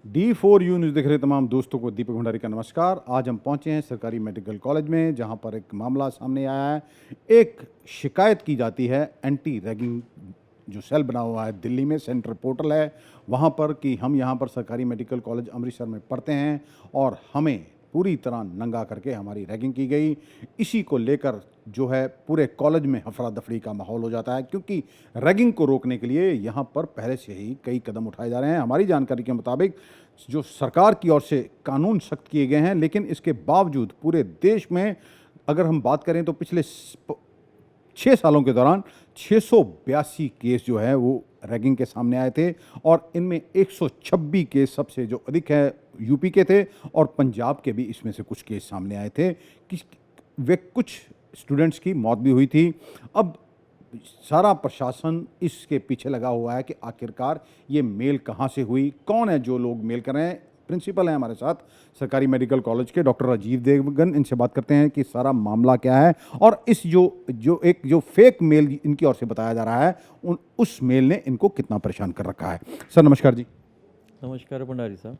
D4U news देख रहे तमाम दोस्तों को दीपक भंडारी का नमस्कार। आज हम पहुंचे हैं सरकारी मेडिकल कॉलेज में, जहां पर एक मामला सामने आया है। एक शिकायत की जाती है एंटी रैगिंग जो सेल बना हुआ है दिल्ली में, सेंट्रल पोर्टल है वहां पर, कि हम यहां पर सरकारी मेडिकल कॉलेज अमृतसर में पढ़ते हैं और हमें पूरी तरह नंगा करके हमारी रैगिंग की गई। इसी को लेकर जो है पूरे कॉलेज में हफड़ा दफड़ी का माहौल हो जाता है, क्योंकि रैगिंग को रोकने के लिए यहाँ पर पहले से ही कई कदम उठाए जा रहे हैं। हमारी जानकारी के मुताबिक जो सरकार की ओर से कानून सख्त किए गए हैं, लेकिन इसके बावजूद पूरे देश में अगर हम बात करें तो पिछले 6 सालों के दौरान 682 केस जो है वो रैगिंग के सामने आए थे, और इनमें 126 केस सबसे जो अधिक है यूपी के थे, और पंजाब के भी इसमें से कुछ केस सामने आए थे कि वे कुछ स्टूडेंट्स की मौत भी हुई थी। अब सारा प्रशासन इसके पीछे लगा हुआ है कि आखिरकार ये मेल कहाँ से हुई, कौन है जो लोग मेल कर रहे हैं। प्रिंसिपल हैं हमारे साथ सरकारी मेडिकल कॉलेज के, डॉक्टर राजीव देवगन। इनसे बात करते हैं कि सारा मामला क्या है, और इस जो फेक मेल इनकी ओर से बताया जा रहा है, उस मेल ने इनको कितना परेशान कर रखा है। सर नमस्कार जी। नमस्कार भंडारी साहब।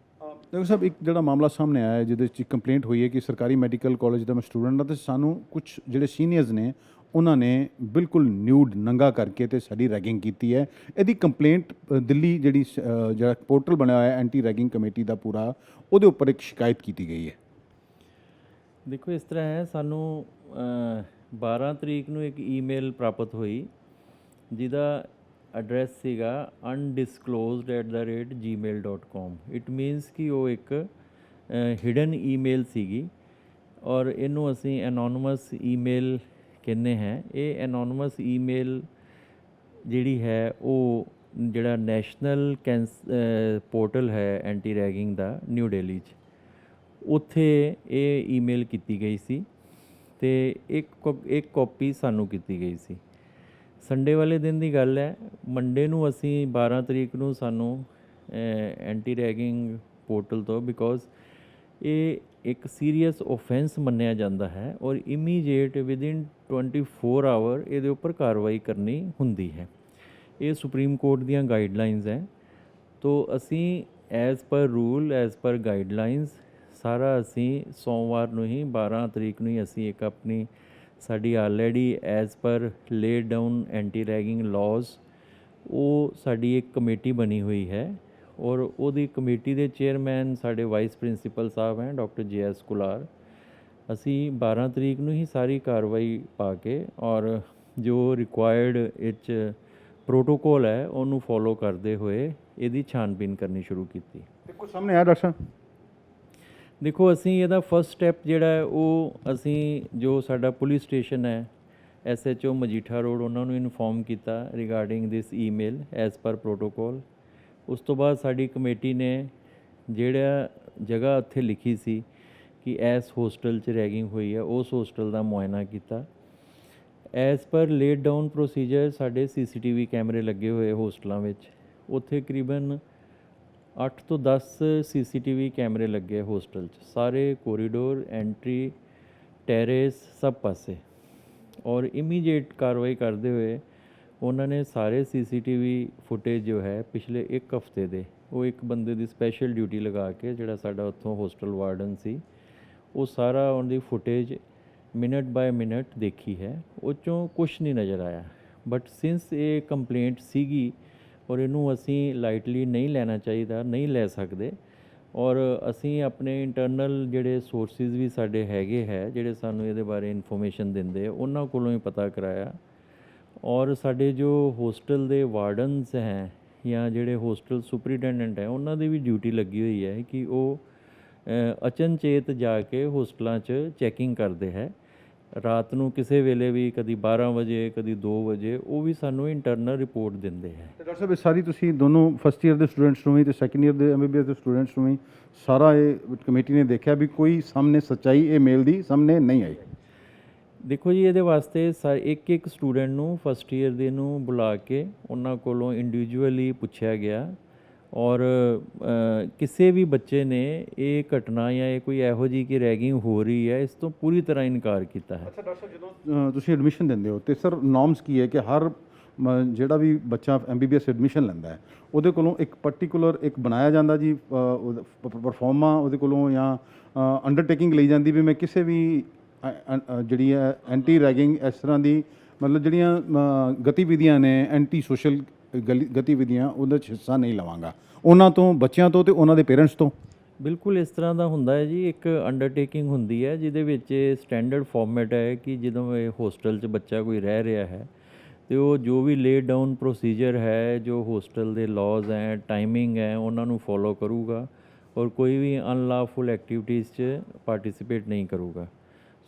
देखो साहब, एक ਜਿਹੜਾ ਮਾਮਲਾ ਸਾਹਮਣੇ ਆਇਆ ਹੈ ਜਿਹਦੇ 'ਚ ਕੰਪਲੇਂਟ ਹੋਈ ਹੈ ਕਿ ਸਰਕਾਰੀ ਮੈਡੀਕਲ ਕਾਲਜ ਦਾ ਮੈਂ ਸਟੂਡੈਂਟ ਹਾਂ ਤੇ ਸਾਨੂੰ ਕੁਝ ਜਿਹੜੇ ਸੀਨੀਅਰਸ ਨੇ ਉਹਨਾਂ ਨੇ ਬਿਲਕੁਲ ਨਿਊਡ ਨੰਗਾ ਕਰਕੇ ਤੇ ਸਾਡੀ ਰੈਗਿੰਗ ਕੀਤੀ ਹੈ। ਇਹਦੀ ਕੰਪਲੇਂਟ ਦਿੱਲੀ ਜਿਹੜਾ ਪੋਰਟਲ ਬਣਿਆ ਹੋਇਆ ਐਂਟੀ ਰੈਗਿੰਗ ਕਮੇਟੀ ਦਾ ਪੂਰਾ, ਉਹਦੇ ਉੱਪਰ ਇੱਕ ਸ਼ਿਕਾਇਤ ਕੀਤੀ ਗਈ ਹੈ। ਦੇਖੋ ਇਸ ਤਰ੍ਹਾਂ ਹੈ, ਸਾਨੂੰ 12 ਤਰੀਕ ਨੂੰ ਇੱਕ ਈਮੇਲ ਪ੍ਰਾਪਤ ਹੋਈ ਜਿਹਦਾ ਐਡਰੈਸ ਸੀਗਾ undisclosed@gmail.com। ਇਟ ਮੀਨਸ ਕਿ ਉਹ ਇੱਕ ਹਿਡਨ ਈਮੇਲ ਸੀਗੀ, ਔਰ ਇਹਨੂੰ ਅਸੀਂ ਐਨੋਨਮਸ ਈਮੇਲ ਕਹਿੰਦੇ ਹਾਂ। ਇਹ ਐਨੋਨਮਸ ਈਮੇਲ ਜਿਹੜੀ ਹੈ ਉਹ ਜਿਹੜਾ ਨੈਸ਼ਨਲ ਪੋਰਟਲ ਹੈ ਐਂਟੀ ਰੈਗਿੰਗ ਦਾ ਨਿਊ ਦਿੱਲੀ 'ਚ, ਉੱਥੇ ਇਹ ਈਮੇਲ ਕੀਤੀ ਗਈ ਸੀ ਅਤੇ ਇੱਕ ਕਾਪੀ ਸਾਨੂੰ ਕੀਤੀ ਗਈ ਸੀ। ਸੰਡੇ ਵਾਲੇ ਦਿਨ ਦੀ ਗੱਲ ਹੈ। ਮੰਡੇ ਨੂੰ ਅਸੀਂ 12 ਤਰੀਕ ਨੂੰ ਸਾਨੂੰ ਐਂਟੀ ਰੈਗਿੰਗ ਪੋਰਟਲ ਤੋਂ, ਬਿਕੋਜ਼ ਇਹ ਇੱਕ ਸੀਰੀਅਸ ਓਫੈਂਸ ਮੰਨਿਆ ਜਾਂਦਾ ਹੈ ਔਰ ਇਮੀਡੀਏਟ ਵਿਦਿਨ 24 ਆਵਰ ਇਹਦੇ ਉੱਪਰ ਕਾਰਵਾਈ ਕਰਨੀ ਹੁੰਦੀ ਹੈ। ਇਹ ਸੁਪਰੀਮ ਕੋਰਟ ਦੀਆਂ ਗਾਈਡਲਾਈਨਸ ਹੈ। ਤੋ ਅਸੀਂ as per rule, as per guidelines ਸਾਰਾ ਅਸੀਂ ਸੋਮਵਾਰ ਨੂੰ ਹੀ 12 ਤਰੀਕ ਨੂੰ ਹੀ ਅਸੀਂ ਇੱਕ ਆਪਣੀ ਸਾਡੀ already as per laid down anti ragging laws, ਉਹ ਸਾਡੀ ਇੱਕ ਕਮੇਟੀ ਬਣੀ ਹੋਈ ਹੈ, ਔਰ ਉਹਦੀ ਕਮੇਟੀ ਦੇ ਚੇਅਰਮੈਨ ਸਾਡੇ ਵਾਈਸ ਪ੍ਰਿੰਸੀਪਲ ਸਾਹਿਬ ਹੈ ਡਾਕਟਰ JS ਕੁਲਾਰ। ਅਸੀਂ 12 ਤਰੀਕ ਨੂੰ ਹੀ ਸਾਰੀ ਕਾਰਵਾਈ ਪਾ ਕੇ ਔਰ ਜੋ ਰਿਕੁਆਇਰਡ ਇਹ 'ਚ ਪ੍ਰੋਟੋਕੋਲ ਹੈ ਉਹਨੂੰ ਫੋਲੋ ਕਰਦੇ ਹੋਏ ਇਹਦੀ ਛਾਣਬੀਨ ਕਰਨੀ ਸ਼ੁਰੂ ਕੀਤੀ। ਦੇਖੋ ਸਾਹਮਣੇ ਆਇਆ ਡਾਕਟਰ ਸਾਹਿਬ, ਦੇਖੋ ਅਸੀਂ ਇਹਦਾ ਫਸਟ ਸਟੈਪ ਜਿਹੜਾ ਹੈ ਉਹ ਅਸੀਂ ਜੋ ਸਾਡਾ ਪੁਲਿਸ ਸਟੇਸ਼ਨ ਹੈ SHO ਮਜੀਠਾ ਰੋਡ, ਉਹਨਾਂ ਨੂੰ ਇਨਫੋਰਮ ਕੀਤਾ ਰਿਗਾਰਡਿੰਗ ਦਿਸ ਈਮੇਲ ਐਜ਼ ਪਰ ਪ੍ਰੋਟੋਕੋਲ। ਉਸ ਤੋਂ ਬਾਅਦ ਸਾਡੀ ਕਮੇਟੀ ਨੇ ਜਿਹੜਾ ਜਗ੍ਹਾ ਉੱਥੇ ਲਿਖੀ ਸੀ ਕਿ ਇਸ ਹੋਸਟਲ 'ਚ ਰੈਗਿੰਗ ਹੋਈ ਹੈ, ਉਸ ਹੋਸਟਲ ਦਾ ਮੁਆਇਨਾ ਕੀਤਾ। As per laid down procedure ਸਾਡੇ CCTV ਕੈਮਰੇ ਲੱਗੇ ਹੋਏ ਹੋਸਟਲਾਂ ਵਿੱਚ, ਉੱਥੇ ਕਰੀਬਨ 8 ਤੋਂ 10 CCTV ਕੈਮਰੇ ਲੱਗੇ ਹੋਸਟਲ 'ਚ, ਸਾਰੇ ਕੋਰੀਡੋਰ, ਐਂਟਰੀ, ਟੈਰੇਸ, ਸਭ ਪਾਸੇ। ਔਰ ਇਮੀਡੀਏਟ ਕਾਰਵਾਈ ਕਰਦੇ ਹੋਏ ਉਹਨਾਂ ਨੇ ਸਾਰੇ CCTV ਫੁਟੇਜ ਜੋ ਹੈ ਪਿਛਲੇ 1 ਹਫ਼ਤੇ ਦੇ, ਉਹ ਇੱਕ ਬੰਦੇ ਦੀ ਸਪੈਸ਼ਲ ਡਿਊਟੀ ਲਗਾ ਕੇ ਜਿਹੜਾ ਸਾਡਾ ਉੱਥੋਂ ਹੋਸਟਲ ਵਾਰਡਨ ਸੀ, ਉਹ ਸਾਰਾ ਉਹਦੀ ਫੁਟੇਜ ਮਿੰਟ ਬਾਏ ਮਿੰਟ ਦੇਖੀ ਹੈ। ਉਹ 'ਚੋਂ ਕੁਛ ਨਹੀਂ ਨਜ਼ਰ ਆਇਆ। ਬਟ ਸਿੰਸ ਇਹ ਕੰਪਲੇਂਟ ਸੀਗੀ ਔਰ ਇਹਨੂੰ ਅਸੀਂ ਲਾਈਟਲੀ ਨਹੀਂ ਲੈਣਾ ਚਾਹੀਦਾ, ਨਹੀਂ ਲੈ ਸਕਦੇ, ਔਰ ਅਸੀਂ ਆਪਣੇ ਇੰਟਰਨਲ ਜਿਹੜੇ ਸੋਰਸਿਸ ਵੀ ਸਾਡੇ ਹੈਗੇ ਹੈ ਜਿਹੜੇ ਸਾਨੂੰ ਇਹਦੇ ਬਾਰੇ ਇਨਫੋਰਮੇਸ਼ਨ ਦਿੰਦੇ, ਉਹਨਾਂ ਕੋਲੋਂ ਹੀ ਪਤਾ ਕਰਾਇਆ। ਔਰ ਸਾਡੇ ਜੋ ਹੋਸਟਲ ਦੇ ਵਾਰਡਨਸ ਹੈ ਜਾਂ ਜਿਹੜੇ ਹੋਸਟਲ ਸੁਪਰੀਟੈਂਡੈਂਟ ਹੈ, ਉਹਨਾਂ ਦੀ ਵੀ ਡਿਊਟੀ ਲੱਗੀ ਹੋਈ ਹੈ ਕਿ ਉਹ ਅਚਨਚੇਤ ਜਾ ਕੇ ਹੋਸਟਲਾਂ 'ਚ ਚੈਕਿੰਗ ਕਰਦੇ ਹੈ ਰਾਤ ਨੂੰ ਕਿਸੇ ਵੇਲੇ ਵੀ, ਕਦੀ 12 ਵਜੇ, ਕਦੀ 2 ਵਜੇ, ਉਹ ਵੀ ਸਾਨੂੰ ਇੰਟਰਨਲ ਰਿਪੋਰਟ ਦਿੰਦੇ ਹੈ। ਡਾਕਟਰ ਸਾਹਿਬ, ਇਹ ਸਾਰੀ ਤੁਸੀਂ ਦੋਨੋਂ ਫਸਟ ਈਅਰ ਦੇ ਸਟੂਡੈਂਟਸ ਨੂੰ ਵੀ ਤੇ ਸੈਕੰਡ ਈਅਰ ਦੇ MBBS ਦੇ ਸਟੂਡੈਂਟਸ ਨੂੰ ਵੀ ਸਾਰਾ ਇਹ ਕਮੇਟੀ ਨੇ ਦੇਖਿਆ ਵੀ ਕੋਈ ਸਾਹਮਣੇ ਸੱਚਾਈ ਇਹ ਮੇਲ ਦੀ ਸਾਹਮਣੇ ਨਹੀਂ ਆਈ? ਦੇਖੋ ਜੀ, ਇਹਦੇ ਵਾਸਤੇ ਇੱਕ ਸਟੂਡੈਂਟ ਨੂੰ ਫਸਟ ਈਅਰ ਦੇ ਨੂੰ ਬੁਲਾ ਕੇ ਉਹਨਾਂ ਕੋਲੋਂ ਇੰਡੀਵਿਜੂਅਲੀ ਪੁੱਛਿਆ ਗਿਆ, ਔਰ ਕਿਸੇ ਵੀ ਬੱਚੇ ਨੇ ਇਹ ਘਟਨਾ ਜਾਂ ਇਹ ਕੋਈ ਇਹੋ ਜਿਹੀ ਕਿ ਰੈਗਿੰਗ ਹੋ ਰਹੀ ਹੈ ਇਸ ਤੋਂ ਪੂਰੀ ਤਰ੍ਹਾਂ ਇਨਕਾਰ ਕੀਤਾ ਹੈ। ਅੱਛਾ ਡਾਕਟਰ ਸਾਹਿਬ, ਜਦੋਂ ਤੁਸੀਂ ਐਡਮਿਸ਼ਨ ਦਿੰਦੇ ਹੋ ਤੇ ਸਰ ਨੋਰਮਸ ਕੀ ਹੈ ਕਿ ਹਰ ਜਿਹੜਾ ਵੀ ਬੱਚਾ MBBS ਐਡਮਿਸ਼ਨ ਲੈਂਦਾ ਹੈ ਉਹਦੇ ਕੋਲੋਂ ਇੱਕ ਪਾਰਟਿਕੂਲਰ ਇੱਕ ਬਣਾਇਆ ਜਾਂਦਾ ਜੀ ਪਰਫਾਰਮਾ ਉਹਦੇ ਕੋਲੋਂ ਜਾਂ ਅੰਡਰਟੇਕਿੰਗ ਲਈ ਜਾਂਦੀ ਵੀ ਮੈਂ ਕਿਸੇ ਵੀ ਜਿਹੜੀ ਹੈ ਐਂਟੀ ਰੈਗਿੰਗ ਇਸ ਤਰ੍ਹਾਂ ਦੀ ਮਤਲਬ ਜਿਹੜੀਆਂ ਗਤੀਵਿਧੀਆਂ ਨੇ ਐਂਟੀ ਸੋਸ਼ਲ ਗਤੀਵਿਧੀਆਂ ਉਹਦੇ 'ਚ ਹਿੱਸਾ ਨਹੀਂ ਲਵਾਂਗਾ ਉਹਨਾਂ ਤੋਂ ਬੱਚਿਆਂ ਤੋਂ ਤੇ ਉਹਨਾਂ ਦੇ ਪੇਰੈਂਟਸ ਤੋਂ। ਬਿਲਕੁਲ ਇਸ ਤਰ੍ਹਾਂ ਦਾ ਹੁੰਦਾ ਹੈ ਜੀ, ਇੱਕ ਅੰਡਰਟੇਕਿੰਗ ਹੁੰਦੀ ਹੈ ਜਿਹਦੇ ਵਿੱਚ ਸਟੈਂਡਰਡ ਫਾਰਮੈਟ ਹੈ ਕਿ ਜਦੋਂ ਇਹ ਹੋਸਟਲ 'ਚ ਬੱਚਾ ਕੋਈ ਰਹਿ ਰਿਹਾ ਹੈ ਤੇ ਉਹ ਜੋ ਵੀ ਲੇ ਡਾਊਨ ਪ੍ਰੋਸੀਜਰ ਹੈ, ਜੋ ਹੋਸਟਲ ਦੇ ਲਾਜ਼ ਹੈ, ਟਾਈਮਿੰਗ ਹੈ, ਉਹਨਾਂ ਨੂੰ ਫੋਲੋ ਕਰੂਗਾ ਔਰ ਕੋਈ ਵੀ ਅਨਲਾਫੁਲ ਐਕਟੀਵਿਟੀਜ਼ 'ਚ ਪਾਰਟਿਸਿਪੇਟ ਨਹੀਂ ਕਰੂਗਾ।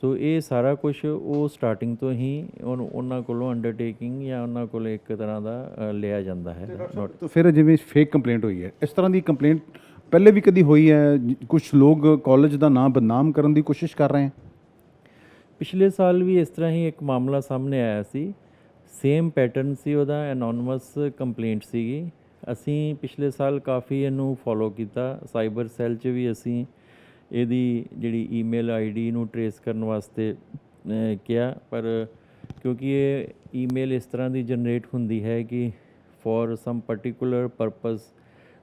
ਸੋ ਇਹ ਸਾਰਾ ਕੁਝ ਉਹ ਸਟਾਰਟਿੰਗ ਤੋਂ ਹੀ ਉਹਨਾਂ ਕੋਲੋਂ ਅੰਡਰਟੇਕਿੰਗ ਜਾਂ ਉਹਨਾਂ ਕੋਲ ਇੱਕ ਤਰ੍ਹਾਂ ਦਾ ਲਿਆ ਜਾਂਦਾ ਹੈ। ਤਾਂ ਫਿਰ ਜਿਵੇਂ ਫੇਕ ਕੰਪਲੇਂਟ ਹੋਈ ਹੈ, ਇਸ ਤਰ੍ਹਾਂ ਦੀ ਕੰਪਲੇਂਟ ਪਹਿਲੇ ਵੀ ਕਦੀ ਹੋਈ ਹੈ? ਕੁਝ ਲੋਕ ਕਾਲਜ ਦਾ ਨਾਮ ਬਦਨਾਮ ਕਰਨ ਦੀ ਕੋਸ਼ਿਸ਼ ਕਰ ਰਹੇ ਹਨ। ਪਿਛਲੇ ਸਾਲ ਵੀ ਇਸ ਤਰ੍ਹਾਂ ਹੀ ਇੱਕ ਮਾਮਲਾ ਸਾਹਮਣੇ ਆਇਆ ਸੀ, ਸੇਮ ਪੈਟਰਨ ਸੀ ਉਹਦਾ, ਐਨੋਨਮਸ ਕੰਪਲੇਂਟ ਸੀਗੀ। ਅਸੀਂ ਪਿਛਲੇ ਸਾਲ ਕਾਫੀ ਇਹਨੂੰ ਫੋਲੋ ਕੀਤਾ, ਸਾਈਬਰ ਸੈੱਲ 'ਚ ਵੀ ਅਸੀਂ ਇਹਦੀ ਜਿਹੜੀ ਈਮੇਲ ਆਈਡੀ ਨੂੰ ਟਰੇਸ ਕਰਨ ਵਾਸਤੇ ਕਿਹਾ, ਪਰ ਕਿਉਂਕਿ ਇਹ ਈਮੇਲ ਇਸ ਤਰ੍ਹਾਂ ਦੀ ਜਨਰੇਟ ਹੁੰਦੀ ਹੈ ਕਿ for some particular purpose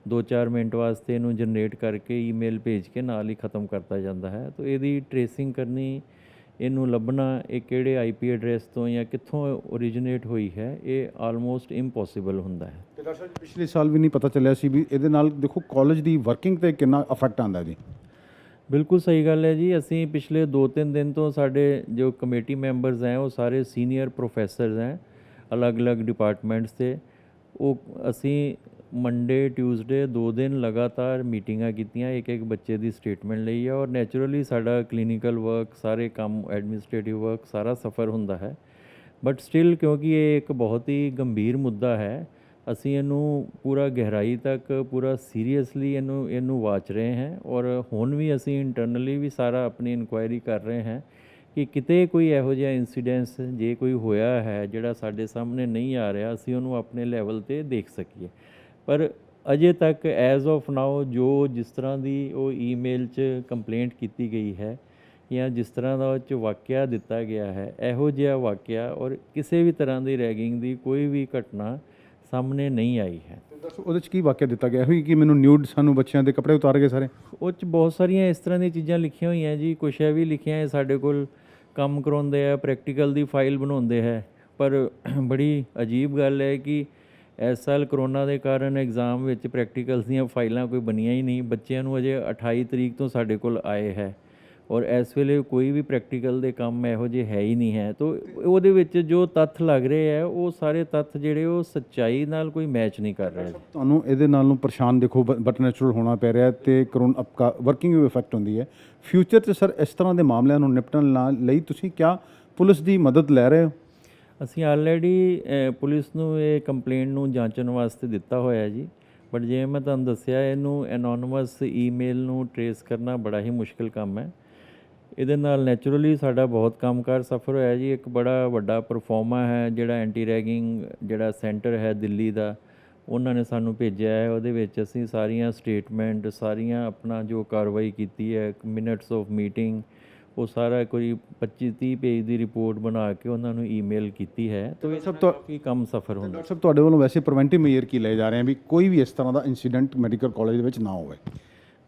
2-4 minute ਵਾਸਤੇ ਇਹਨੂੰ ਜਨਰੇਟ ਕਰਕੇ ਈਮੇਲ ਭੇਜ ਕੇ ਨਾਲ ਹੀ ਖ਼ਤਮ ਕਰਤਾ ਜਾਂਦਾ ਹੈ। ਤਾਂ ਇਹਦੀ ਟਰੇਸਿੰਗ ਕਰਨੀ, ਇਹਨੂੰ ਲੱਭਣਾ ਇਹ ਕਿਹੜੇ IP ਐਡਰੈਸ ਤੋਂ ਜਾਂ ਕਿੱਥੋਂ ਓਰੀਜੀਨੇਟ ਹੋਈ ਹੈ, ਇਹ ਆਲਮੋਸਟ ਇੰਪੋਸੀਬਲ ਹੁੰਦਾ ਹੈ। ਤੇ ਡਾਕਟਰ ਸਾਹਿਬ ਪਿਛਲੇ ਸਾਲ ਵੀ ਨਹੀਂ ਪਤਾ ਚੱਲਿਆ ਸੀ ਵੀ ਇਹਦੇ ਨਾਲ ਦੇਖੋ ਕਾਲਜ ਦੀ ਵਰਕਿੰਗ ਤੇ ਕਿੰਨਾ ਇਫੈਕਟ ਆਉਂਦਾ ਜੀ। ਬਿਲਕੁਲ ਸਹੀ ਗੱਲ ਹੈ ਜੀ। ਅਸੀਂ ਪਿਛਲੇ 2-3 ਦਿਨ ਤੋਂ ਸਾਡੇ ਜੋ ਕਮੇਟੀ ਮੈਂਬਰਸ हैं ਉਹ ਸਾਰੇ ਸੀਨੀਅਰ ਪ੍ਰੋਫੈਸਰਸ हैं ਅਲੱਗ-ਅਲੱਗ ਡਿਪਾਰਟਮੈਂਟਸ ਤੇ। ਉਹ ਅਸੀਂ ਮੰਡੇ ਟਿਊਜ਼ਡੇ 2 ਦਿਨ ਲਗਾਤਾਰ ਮੀਟਿੰਗਾਂ ਕੀਤੀਆਂ, ਇੱਕ ਬੱਚੇ ਦੀ ਸਟੇਟਮੈਂਟ ਲਈ ਹੈ ਔਰ ਨੈਚੁਰਲੀ ਸਾਡਾ ਕਲੀਨਿਕਲ ਵਰਕ, ਸਾਰੇ ਕੰਮ, ਐਡਮਿਨਿਸਟ੍ਰੇਟਿਵ ਵਰਕ ਸਾਰਾ ਸਫਰ ਹੁੰਦਾ ਹੈ। ਬਟ ਸਟਿਲ ਕਿਉਂਕਿ ਇਹ ਇੱਕ ਬਹੁਤ ਹੀ ਗੰਭੀਰ ਮੁੱਦਾ ਹੈ, ਅਸੀਂ ਇਹਨੂੰ ਪੂਰਾ ਗਹਿਰਾਈ ਤੱਕ ਪੂਰਾ ਸੀਰੀਅਸਲੀ ਇਹਨੂੰ ਵਾਚ ਰਹੇ ਹਾਂ ਔਰ ਹੁਣ ਵੀ ਅਸੀਂ ਇੰਟਰਨਲੀ ਵੀ ਸਾਰਾ ਆਪਣੀ ਇਨਕੁਆਇਰੀ ਕਰ ਰਹੇ ਹਾਂ ਕਿ ਕਿਤੇ ਕੋਈ ਇਹੋ ਜਿਹਾ ਇੰਸੀਡੈਂਸ ਜੇ ਕੋਈ ਹੋਇਆ ਹੈ ਜਿਹੜਾ ਸਾਡੇ ਸਾਹਮਣੇ ਨਹੀਂ ਆ ਰਿਹਾ, ਅਸੀਂ ਉਹਨੂੰ ਆਪਣੇ ਲੈਵਲ ਤੇ ਦੇਖ ਸਕੀਏ। ਪਰ ਅਜੇ ਤੱਕ ਐਜ਼ ਆਫ ਨਾਓ ਜੋ ਜਿਸ ਤਰ੍ਹਾਂ ਦੀ ਉਹ ਈਮੇਲ 'ਚ ਕੰਪਲੇਂਟ ਕੀਤੀ ਗਈ ਹੈ ਜਾਂ ਜਿਸ ਤਰ੍ਹਾਂ ਦਾ ਉਹ 'ਚ ਵਾਕਿਆ ਦਿੱਤਾ ਗਿਆ ਹੈ, ਇਹੋ ਜਿਹਾ ਵਾਕਿਆ ਔਰ ਕਿਸੇ ਵੀ ਤਰ੍ਹਾਂ ਦੀ ਰੈਗਿੰਗ ਦੀ ਕੋਈ ਵੀ ਘਟਨਾ ਸਾਹਮਣੇ ਨਹੀਂ ਆਈ ਹੈ। ਉਹਦੇ 'ਚ ਕੀ ਵਾਕਿਆ ਦਿੱਤਾ ਗਿਆ ਹੋਈ ਕਿ ਮੈਨੂੰ ਨਿਊਡ ਸਾਨੂੰ ਬੱਚਿਆਂ ਦੇ ਕੱਪੜੇ ਉਤਾਰ ਗਏ ਸਾਰੇ? ਉਹ 'ਚ ਬਹੁਤ ਸਾਰੀਆਂ ਇਸ ਤਰ੍ਹਾਂ ਦੀਆਂ ਚੀਜ਼ਾਂ ਲਿਖੀਆਂ ਹੋਈਆਂ ਜੀ। ਕੁਛ ਇਹ ਵੀ ਲਿਖਿਆ ਹੈ ਸਾਡੇ ਕੋਲ ਕੰਮ ਕਰਾਉਂਦੇ ਆ, ਪ੍ਰੈਕਟੀਕਲ ਦੀ ਫਾਈਲ ਬਣਾਉਂਦੇ ਹੈ, ਪਰ ਬੜੀ ਅਜੀਬ ਗੱਲ ਹੈ ਕਿ ਇਸ ਸਾਲ ਕਰੋਨਾ ਦੇ ਕਾਰਨ ਐਗਜ਼ਾਮ ਵਿੱਚ ਪ੍ਰੈਕਟੀਕਲਸ ਦੀਆਂ ਫਾਈਲਾਂ ਕੋਈ ਬਣੀਆਂ ਹੀ ਨਹੀਂ। ਬੱਚਿਆਂ ਨੂੰ ਅਜੇ 28 ਤਰੀਕ ਤੋਂ ਸਾਡੇ ਕੋਲ ਆਏ ਹੈ ਔਰ ਇਸ ਵੇਲੇ ਕੋਈ ਵੀ ਪ੍ਰੈਕਟੀਕਲ ਦੇ ਕੰਮ ਇਹੋ ਜਿਹੇ ਹੈ ਹੀ ਨਹੀਂ ਹੈ। ਤਾਂ ਉਹਦੇ ਵਿੱਚ ਜੋ ਤੱਥ ਲੱਗ ਰਹੇ ਹੈ ਉਹ ਸਾਰੇ ਤੱਥ ਜਿਹੜੇ ਉਹ ਸੱਚਾਈ ਨਾਲ ਕੋਈ ਮੈਚ ਨਹੀਂ ਕਰ ਰਹੇ। ਤੁਹਾਨੂੰ ਇਹਦੇ ਨਾਲ ਨੂੰ ਪਰੇਸ਼ਾਨ ਦੇਖੋ ਬਟ ਨੈਚੁਰਲ ਹੋਣਾ ਪੈ ਰਿਹਾ ਤੇ ਕਰੋਨਾ ਆਪਕਾ ਵਰਕਿੰਗ ਵੀ ਇਫੈਕਟ ਹੁੰਦੀ ਹੈ। ਫਿਊਚਰ 'ਚ ਸਰ ਇਸ ਤਰ੍ਹਾਂ ਦੇ ਮਾਮਲਿਆਂ ਨੂੰ ਨਿਪਟਣ ਲਈ ਤੁਸੀਂ ਕਿਆ ਪੁਲਿਸ ਦੀ ਮਦਦ ਲੈ ਰਹੇ ਹੋ? ਅਸੀਂ ਆਲਰੇਡੀ ਪੁਲਿਸ ਨੂੰ ਇਹ ਕੰਪਲੇਂਟ ਨੂੰ ਜਾਂਚਣ ਵਾਸਤੇ ਦਿੱਤਾ ਹੋਇਆ ਜੀ, ਬਟ ਜਿਵੇਂ ਮੈਂ ਤੁਹਾਨੂੰ ਦੱਸਿਆ ਇਹਨੂੰ ਐਨੋਨਮਸ ਈਮੇਲ ਨੂੰ ਟਰੇਸ ਕਰਨਾ ਬੜਾ ਹੀ ਮੁਸ਼ਕਿਲ ਕੰਮ ਹੈ। ਇਹਦੇ ਨਾਲ ਨੈਚੁਰਲੀ ਸਾਡਾ ਬਹੁਤ ਕੰਮਕਾਰ ਸਫਰ ਹੋਇਆ ਜੀ। ਇੱਕ ਬੜਾ ਵੱਡਾ ਪਰਫਾਰਮਾ ਹੈ ਜਿਹੜਾ ਐਂਟੀ ਰੈਗਿੰਗ ਜਿਹੜਾ ਸੈਂਟਰ ਹੈ ਦਿੱਲੀ ਦਾ, ਉਹਨਾਂ ਨੇ ਸਾਨੂੰ ਭੇਜਿਆ ਹੈ। ਉਹਦੇ ਵਿੱਚ ਅਸੀਂ ਸਾਰੀਆਂ ਸਟੇਟਮੈਂਟ, ਸਾਰੀਆਂ ਆਪਣਾ ਜੋ ਕਾਰਵਾਈ ਕੀਤੀ ਹੈ, ਮਿੰਟਸ ਆਫ ਮੀਟਿੰਗ, ਉਹ ਸਾਰਾ ਕੋਈ 25-30 ਪੇਜ ਦੀ ਰਿਪੋਰਟ ਬਣਾ ਕੇ ਉਹਨਾਂ ਨੂੰ ਈਮੇਲ ਕੀਤੀ ਹੈ। ਤਾਂ ਇਹ ਸਭ ਤੋਂ ਕੀ ਕੰਮ ਸਫਰ ਹੁੰਦਾ। ਸਭ ਤੁਹਾਡੇ ਵੱਲੋਂ ਵੈਸੇ ਪ੍ਰੀਵੈਂਟਿਵ ਮੇਜਰ ਕੀ ਲਏ ਜਾ ਰਹੇ ਹਨ ਵੀ ਕੋਈ ਵੀ ਇਸ ਤਰ੍ਹਾਂ ਦਾ ਇਨਸੀਡੈਂਟ ਮੈਡੀਕਲ ਕਾਲਜ ਦੇ ਵਿੱਚ ਨਾ ਹੋਵੇ?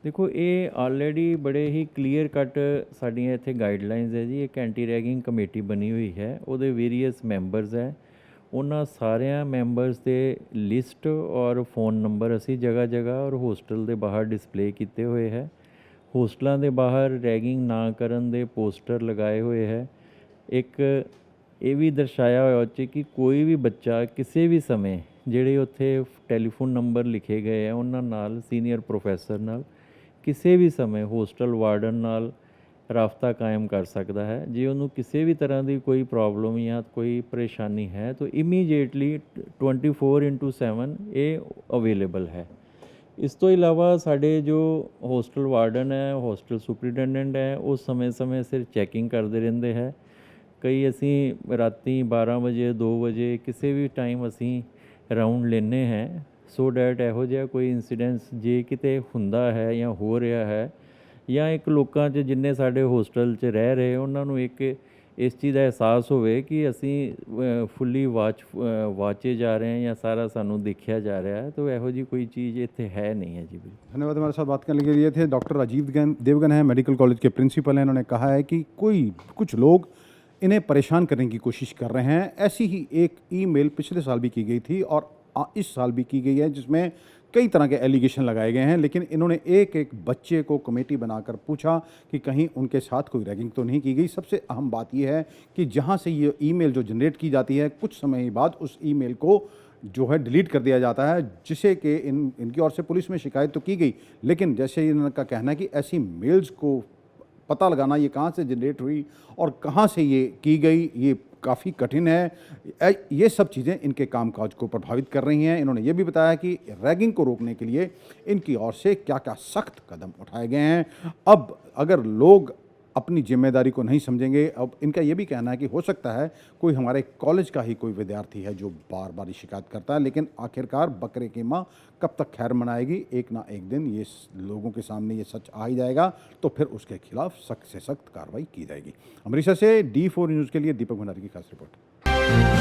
ਦੇਖੋ ਇਹ ਆਲਰੇਡੀ ਬੜੇ ਹੀ ਕਲੀਅਰ ਕੱਟ ਸਾਡੀਆਂ ਇੱਥੇ ਗਾਈਡਲਾਈਨਸ ਹੈ ਜੀ। ਇੱਕ ਐਂਟੀ ਰੈਗਿੰਗ ਕਮੇਟੀ ਬਣੀ ਹੋਈ ਹੈ, ਉਹਦੇ ਵੇਰੀਅਸ ਮੈਂਬਰਸ ਹੈ। ਉਹਨਾਂ ਸਾਰਿਆਂ ਮੈਂਬਰਸ ਦੇ ਲਿਸਟ ਔਰ ਫੋਨ ਨੰਬਰ ਅਸੀਂ ਜਗ੍ਹਾ ਜਗ੍ਹਾ ਔਰ ਹੋਸਟਲ ਦੇ ਬਾਹਰ ਡਿਸਪਲੇ ਕੀਤੇ ਹੋਏ ਹੈ। ਹੋਸਟਲਾਂ ਦੇ ਬਾਹਰ ਰੈਗਿੰਗ ਨਾ ਕਰਨ ਦੇ ਪੋਸਟਰ ਲਗਾਏ ਹੋਏ ਹੈ। ਇੱਕ ਇਹ ਵੀ ਦਰਸਾਇਆ ਹੋਇਆ ਉੱਚ ਕਿ ਕੋਈ ਵੀ ਬੱਚਾ ਕਿਸੇ ਵੀ ਸਮੇਂ ਜਿਹੜੇ ਉੱਥੇ ਟੈਲੀਫੋਨ ਨੰਬਰ ਲਿਖੇ ਗਏ ਆ ਉਹਨਾਂ ਨਾਲ, ਸੀਨੀਅਰ ਪ੍ਰੋਫੈਸਰ ਨਾਲ ਕਿਸੇ ਵੀ ਸਮੇਂ ਹੋਸਟਲ ਵਾਰਡਨ ਨਾਲ ਰਾਬਤਾ ਕਾਇਮ ਕਰ ਸਕਦਾ ਹੈ। ਜੇ ਉਹਨੂੰ ਕਿਸੇ ਵੀ ਤਰ੍ਹਾਂ ਦੀ ਕੋਈ ਪ੍ਰੋਬਲਮ ਜਾਂ ਕੋਈ ਪਰੇਸ਼ਾਨੀ ਹੈ ਤਾਂ ਇਮੀਡੀਏਟਲੀ 24/7 ਇਹ ਅਵੇਲੇਬਲ ਹੈ। ਇਸ ਤੋਂ ਇਲਾਵਾ ਸਾਡੇ ਜੋ ਹੋਸਟਲ ਵਾਰਡਨ ਹੈ, ਹੋਸਟਲ ਸੁਪਰੀਡੈਂਡੈਂਟ ਹੈ, ਉਹ ਸਮੇਂ-ਸਮੇਂ ਸਿਰ ਚੈਕਿੰਗ ਕਰਦੇ ਰਹਿੰਦੇ ਹੈ। ਕਈ ਅਸੀਂ ਰਾਤੀ 12 ਵਜੇ 2 ਵਜੇ ਕਿਸੇ ਵੀ ਟਾਈਮ ਅਸੀਂ ਰਾਊਂਡ ਲੈਂਦੇ ਹੈ ਸੋ ਡੈਟ ਇਹੋ ਜਿਹਾ ਕੋਈ ਇੰਸੀਡੈਂਸ ਜੇ ਕਿਤੇ ਹੁੰਦਾ ਹੈ ਜਾਂ ਹੋ ਰਿਹਾ ਹੈ ਜਾਂ ਇੱਕ ਲੋਕਾਂ 'ਚ ਜਿੰਨੇ ਸਾਡੇ ਹੋਸਟਲ 'ਚ ਰਹਿ ਰਹੇ ਉਹਨਾਂ ਨੂੰ ਇੱਕ ਇਸ ਚੀਜ਼ ਦਾ ਅਹਿਸਾਸ ਹੋਵੇ ਕਿ ਅਸੀਂ ਫੁੱਲੀ ਵਾਚੇ ਜਾ ਰਹੇ ਹਾਂ ਜਾਂ ਸਾਰਾ ਸਾਨੂੰ ਦੇਖਿਆ ਜਾ ਰਿਹਾ ਹੈ, ਤਾਂ ਇਹੋ ਜਿਹੀ ਕੋਈ चीज़ ਇੱਥੇ है नहीं है जी। बिल्कुल धन्यवाद। हमारे साथ बात करने के लिए थे डॉक्टर राजीव देवगन है, मेडिकल कॉलेज के प्रिंसिपल हैं। इन्होंने कहा है कि कुछ लोग इन्हें परेशान करने की कोशिश कर रहे हैं। ऐसी ही एक ईमेल पिछले साल भी की गई थी और इस साल भी की गई है, जिसमें कई तरह के एलिगेशन लगाए गए हैं, लेकिन इन्होंने एक एक बच्चे को कमेटी बनाकर पूछा कि कहीं उनके साथ कोई रैगिंग तो नहीं की गई। सबसे अहम बात यह है कि जहां से ये ईमेल जो जनरेट की जाती है, कुछ समय बाद उस ईमेल को जो है डिलीट कर दिया जाता है, जिसे कि इनकी ओर से पुलिस में शिकायत तो की गई, लेकिन जैसे इनका कहना है कि ऐसी मेल्स को पता लगाना ये कहाँ से जनरेट हुई और कहाँ से ये की गई, ये काफ़ी कठिन है। ये सब चीज़ें इनके कामकाज को प्रभावित कर रही हैं। इन्होंने ये भी बताया कि रैगिंग को रोकने के लिए इनकी ओर से क्या क्या सख्त कदम उठाए गए हैं। अब अगर लोग अपनी जिम्मेदारी को नहीं समझेंगे, अब इनका ये भी कहना है कि हो सकता है कोई हमारे कॉलेज का ही कोई विद्यार्थी है जो बार बार शिकायत करता है, लेकिन आखिरकार बकरे की माँ कब तक खैर मनाएगी। एक ना एक दिन ये लोगों के सामने ये सच आ ही जाएगा, तो फिर उसके खिलाफ सख्त से सख्त कार्रवाई की जाएगी। अमृतसर से D4 न्यूज़ के लिए दीपक भंडारी की खास रिपोर्ट।